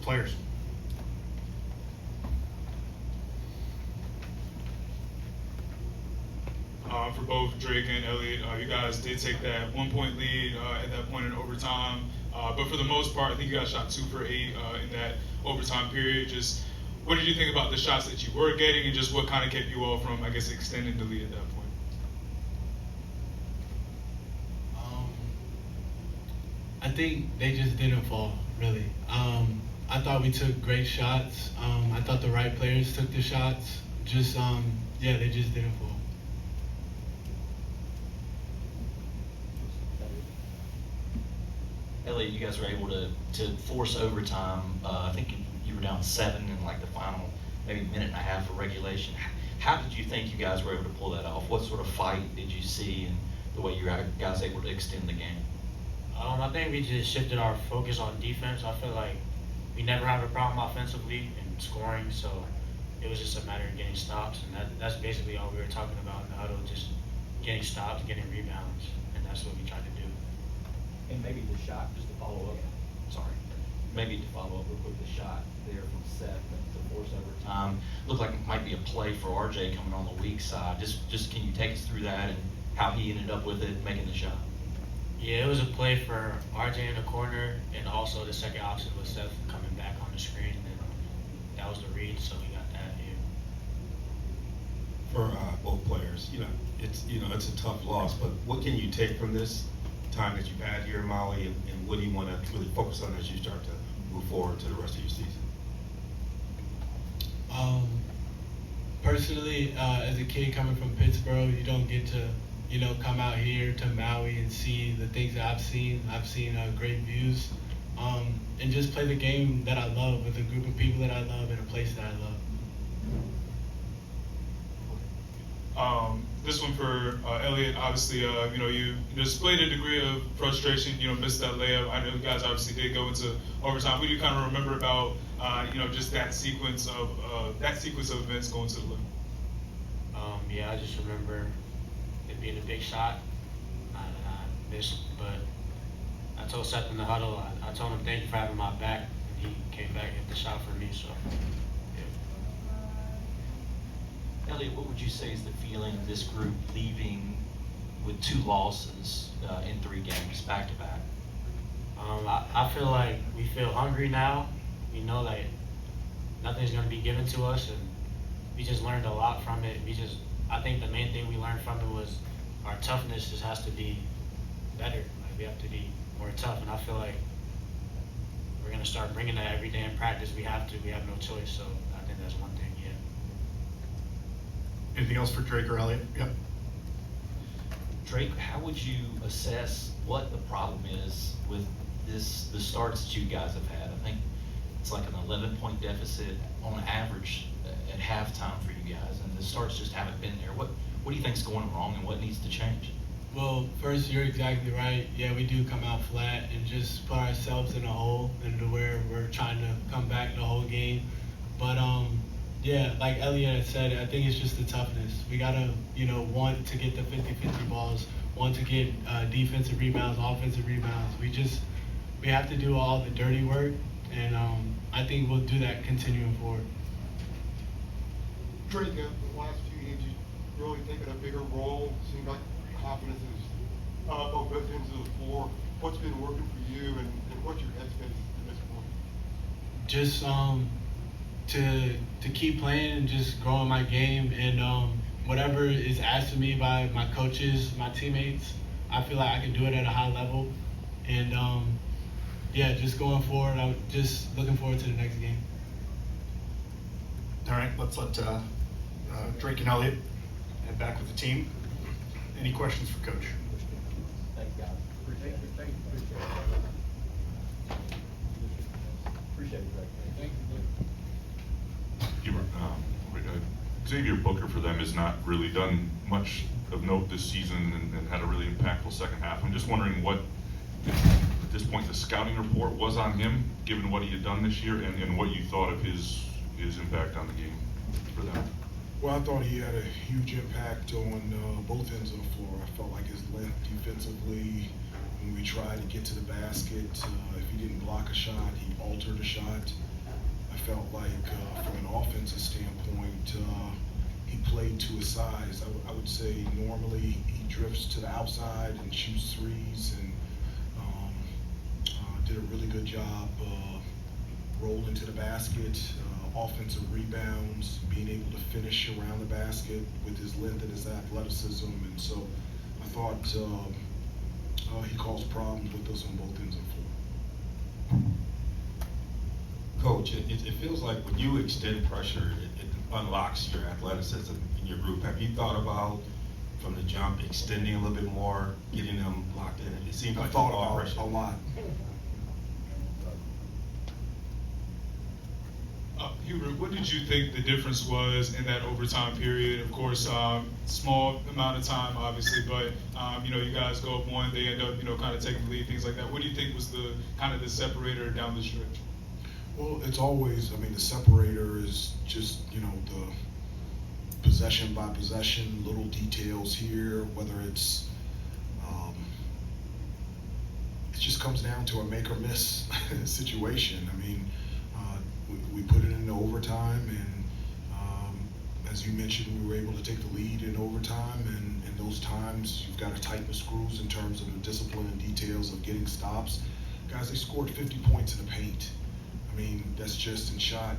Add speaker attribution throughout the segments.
Speaker 1: players.
Speaker 2: For both Drake and Elliott, you guys did take that 1-point lead at that point in overtime. But for the most part, I think you guys shot 2 for 8 in that overtime period. Just what did you think about the shots that you were getting, and just what kind of kept you all from, I guess, extending the lead at that point?
Speaker 3: I think they just didn't fall, really. I thought we took great shots. I thought the right players took the shots. Just, yeah, they just didn't fall.
Speaker 4: Elliott, you guys were able to force overtime. I think you were down 7 in like the final maybe minute and a half of regulation. How did you think you guys were able to pull that off? What sort of fight did you see and the way you guys able to extend the game?
Speaker 5: I think we just shifted our focus on defense. I feel like we never have a problem offensively and scoring, so it was just a matter of getting stops, and that's basically all we were talking about in the huddle, just getting stops, getting rebounds, and that's what we tried to do.
Speaker 6: And maybe the shot, just to follow up,
Speaker 4: Sorry. Maybe to follow up real quick, the shot there from Seth to force overtime. Looked like it might be a play for RJ coming on the weak side. Just can you take us through that and how he ended up with it, making the shot?
Speaker 5: Yeah, it was a play for RJ in the corner, and also the second option was Seth coming back on the screen, and that was the read, so we got that here.
Speaker 7: For both players, it's a tough loss, but what can you take from this time that you've had here in Maui, and what do you want to really focus on as you start to move forward to the rest of your season?
Speaker 3: Personally, as a kid coming from Pittsburgh, you don't get to come out here to Maui and see the things that I've seen. I've seen great views, and just play the game that I love with a group of people that I love in a place that I love.
Speaker 2: This one for Elliott, obviously, you displayed a degree of frustration, missed that layup. I know you guys obviously did go into overtime. What do you kind of remember about, just that sequence of events going to the limit?
Speaker 5: Yeah, I just remember it being a big shot, and I missed, but I told Seth in the huddle, I told him thank you for having my back, and he came back and hit the shot for me, so, yeah.
Speaker 4: Elliott, what would you say is the feeling of this group leaving with 2 losses in 3 games back to back?
Speaker 5: I feel like we feel hungry now. We know that nothing's going to be given to us, and we just learned a lot from it. I think the main thing we learned from it was our toughness just has to be better. Like, we have to be more tough, and I feel like we're going to start bringing that every day in practice. We have no choice, so I think that's one thing, yeah.
Speaker 1: Anything else for Drake or Elliott? Yep.
Speaker 4: Drake, how would you assess what the problem is with the starts that you guys have had? I think it's like an 11-point deficit on average at halftime for you guys, and the starts just haven't been there. What do you think's going wrong, and what needs to change?
Speaker 3: Well, first, you're exactly right. Yeah, we do come out flat and just put ourselves in a hole into where we're trying to come back the whole game. But yeah, like Elliott had said, I think it's just the toughness. We gotta, want to get the 50-50 balls, want to get defensive rebounds, offensive rebounds. We have to do all the dirty work, and I think we'll do that continuing forward.
Speaker 8: Drake, the last few games, you've really taken a bigger role. Seems like confidence is up on both ends of the floor. What's been working for you, and what's your headspace at this point?
Speaker 3: Just to keep playing and just growing my game, and whatever is asked of me by my coaches, my teammates, I feel like I can do it at a high level. And yeah, just going forward, I'm just looking forward to the next game.
Speaker 1: All right, let's let Drake and Elliott head back with the team. Any questions for Coach?
Speaker 6: thank you, guys. Appreciate it. Appreciate it, Drake. Thank you.
Speaker 9: Hubert, Xavier Booker for them has not really done much of note this season and had a really impactful second half. I'm just wondering what, at this point, the scouting report was on him, given what he had done this year, and what you thought of his impact on the game for them.
Speaker 10: Well, I thought he had a huge impact on both ends of the floor. I felt like his length defensively, when we tried to get to the basket, if he didn't block a shot, he altered a shot. I felt like from an offensive standpoint, he played to his size. I would say normally he drifts to the outside and shoots threes, and did a really good job rolling to the basket, offensive rebounds, being able to finish around the basket with his length and his athleticism. And so I thought he caused problems with us on both ends of the floor.
Speaker 7: Coach, it feels like when you extend pressure, it unlocks your athleticism in your group. Have you thought about, from the jump, extending a little bit more, getting them locked in? It seems like
Speaker 10: I thought
Speaker 7: all
Speaker 10: about
Speaker 7: pressure.
Speaker 10: it a lot.
Speaker 2: Hubert, what did you think the difference was in that overtime period? Of course, small amount of time, obviously, but you guys go up one, they end up, kind of taking the lead, things like that. What do you think was the kind of the separator down the stretch?
Speaker 10: Well, it's always, the separator is just, the possession by possession, little details here, whether it's, it just comes down to a make or miss situation. We put it into overtime, and as you mentioned, we were able to take the lead in overtime, and in those times, you've got to tighten the screws in terms of the discipline and details of getting stops. Guys, they scored 50 points in the paint. That's just in shot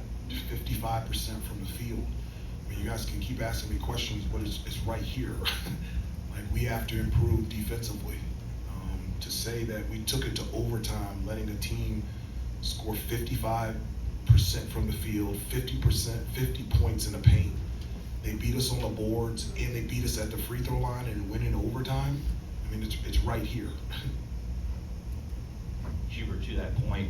Speaker 10: 55% from the field. You guys can keep asking me questions, but it's right here. We have to improve defensively. To say that we took it to overtime, letting a team score 55% from the field, 50 points in the paint. They beat us on the boards, and they beat us at the free throw line and win in overtime. It's right here.
Speaker 4: Hubert, to that point,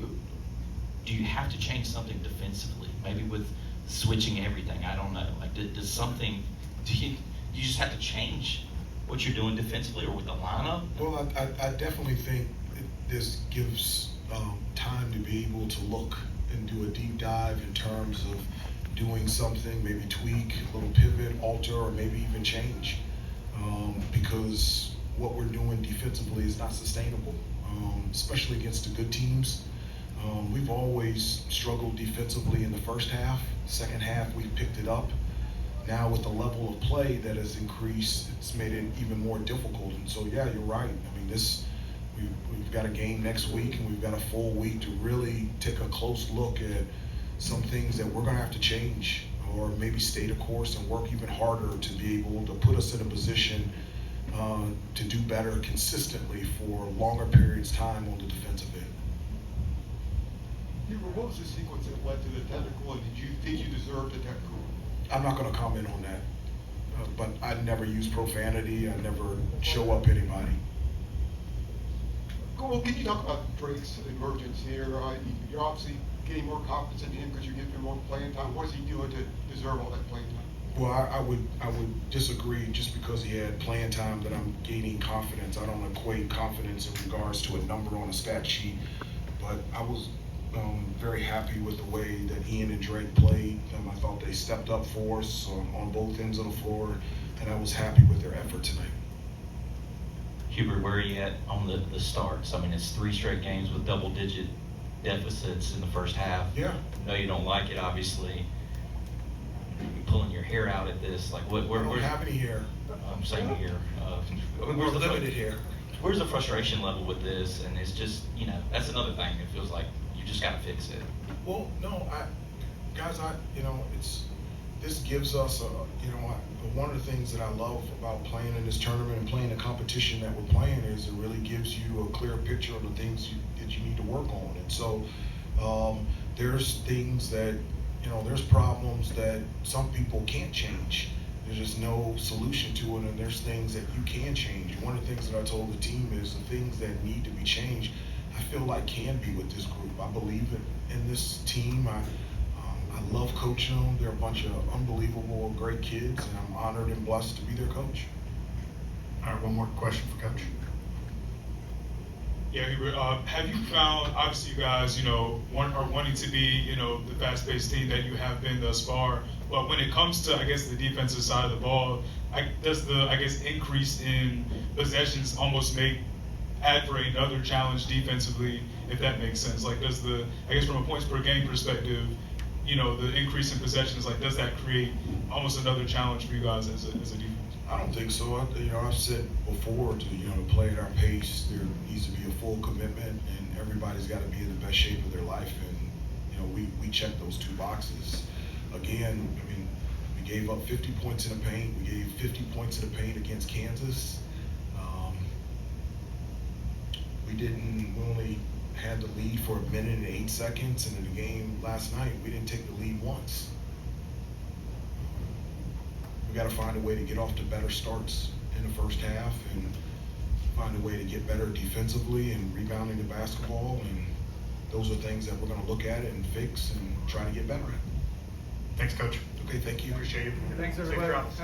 Speaker 4: do you have to change something defensively? Maybe with switching everything, I don't know. Does something, do you just have to change what you're doing defensively or with the lineup?
Speaker 10: Well, I definitely think this gives time to be able to look and do a deep dive in terms of doing something, maybe tweak, a little pivot, alter, or maybe even change. Because what we're doing defensively is not sustainable, especially against the good teams. We've always struggled defensively in the first half. Second half, we've picked it up. Now with the level of play that has increased, it's made it even more difficult. And so, yeah, you're right. We've got a game next week, and we've got a full week to really take a close look at some things that we're going to have to change, or maybe stay the course and work even harder to be able to put us in a position to do better consistently for longer periods of time on the defensive end.
Speaker 8: Hubert, what was the sequence that led to the technical, and did you think you deserved a technical?
Speaker 10: I'm not going to comment on that, but I never use profanity. I never show up anybody.
Speaker 8: Well, can you talk about Drake's emergence here? You're obviously getting more confidence in him because you're giving him more playing time. What is he doing to deserve all that playing time?
Speaker 10: Well, I would disagree. Just because he had playing time that I'm gaining confidence. I don't equate confidence in regards to a number on a stat sheet, but I was very happy with the way that Ian and Drake played. I thought they stepped up for us on both ends of the floor, and I was happy with their effort tonight.
Speaker 4: Hubert, where are you at on the starts? It's 3 straight games with double-digit deficits in the first half.
Speaker 10: Yeah.
Speaker 4: I know you don't like it, obviously. You're pulling your hair out at this.
Speaker 10: I don't have any hair.
Speaker 4: Same here.
Speaker 10: We're limited here.
Speaker 4: Where's the frustration level with this? And it's just, that's another thing. It feels like you just got to fix it.
Speaker 10: Well, no, this gives us one of the things that I love about playing in this tournament and playing the competition that we're playing is it really gives you a clear picture of the things that you need to work on. And so there's things that, there's problems that some people can't change. There's just no solution to it, and there's things that you can change. One of the things that I told the team is the things that need to be changed, I feel like can be with this group. I believe in this team. I love coaching them. They're a bunch of unbelievable, great kids, and I'm honored and blessed to be their coach.
Speaker 1: All right, one more question for Coach.
Speaker 2: Yeah, Hubert, have you found, obviously you guys, are wanting to be, the fast-paced team that you have been thus far, but when it comes to, the defensive side of the ball, does the, increase in possessions almost add for another challenge defensively, if that makes sense? Does the, from a points per game perspective, you know, the increase in possessions, like, does that create almost another challenge for you guys as a defense?
Speaker 10: I don't think so. I've said before to play at our pace. There needs to be a full commitment, and everybody's got to be in the best shape of their life. And we check those two boxes. Again, we gave up 50 points in the paint. We gave 50 points in the paint against Kansas. We only had the lead for 1 minute and 8 seconds, and in the game last night, we didn't take the lead once. We got to find a way to get off to better starts in the first half and find a way to get better defensively and rebounding the basketball. And those are things that we're going to look at and fix and try to get better at.
Speaker 1: Thanks, Coach.
Speaker 10: Okay, thank you.
Speaker 1: Appreciate it.
Speaker 11: Thanks,
Speaker 1: Safe
Speaker 11: everybody.
Speaker 1: travels.